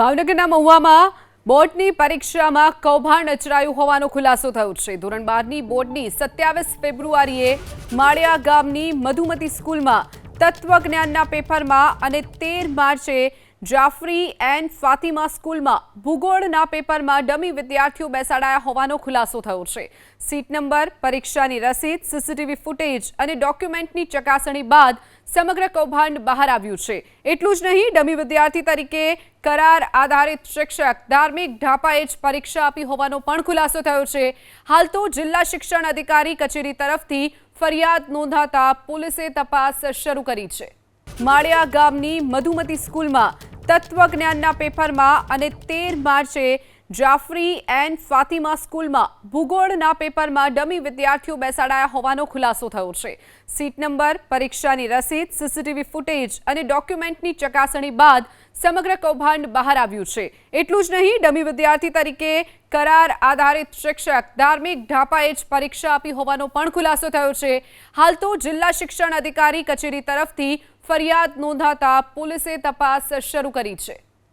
ભાવનગરના મહુવામાં બોર્ડની પરીક્ષામાં કૌભાંડ આચરાયું હોવાનો ખુલાસો થયો છે। ધોરણ 12ની બોર્ડની 27 ફેબ્રુઆરીએ માળિયા ગામની મધુમતી સ્કૂલમાં તત્વજ્ઞાનના પેપરમાં અને 13 માર્ચે જાફરી એન્ડ ફાતિમા સ્કૂલમાં ભૂગોળના પેપરમાં ડમી વિદ્યાર્થીઓ બેસાડાયા હોવાનો ખુલાસો થયો છે। સીટ નંબર, પરીક્ષાની રસીદ, સીસીટીવી ફૂટેજ અને ડોક્યુમેન્ટની ચકાસણી બાદ સમગ્ર કૌભાંડ બહાર આવ્યું છે। એટલું જ નહીં, ડમી વિદ્યાર્થી તરીકે કરાર આધારિત શિક્ષક ધાર્મિક ઢાપાએ જ પરીક્ષા આપી હોવાનો પણ ખુલાસો થયો છે। હાલ તો જિલ્લા શિક્ષણ અધિકારી કચેરી તરફથી ફરિયાદ નોંધાતા પોલીસે તપાસ શરૂ કરી છે। માળિયા ગામની મધુમતી સ્કૂલમાં તત્વજ્ઞાનના પેપરમાં અને 13 માર્ચે જાફરી એન્ડ ફાતિમા સ્કૂલમાં ભૂગોળના પેપરમાં ડમી વિદ્યાર્થીઓ બેસાડાયા હોવાનો ખુલાસો થયો છે। સીટ નંબર, પરીક્ષાની રસીદ, સીસીટીવી ફૂટેજ અને ડોક્યુમેન્ટની ચકાસણી બાદ સમગ્ર કૌભાંડ બહાર આવ્યું છે। એટલું જ નહીં, ડમી વિદ્યાર્થી તરીકે કરાર આધારિત શિક્ષક ધાર્મિક ઢાપાએ જ પરીક્ષા આપી હોવાનો પણ ખુલાસો થયો છે। હાલ તો જિલ્લા શિક્ષણ અધિકારી કચેરી તરફથી ફરિયાદ નોંધાતા પોલીસે તપાસ શરૂ કરી છે।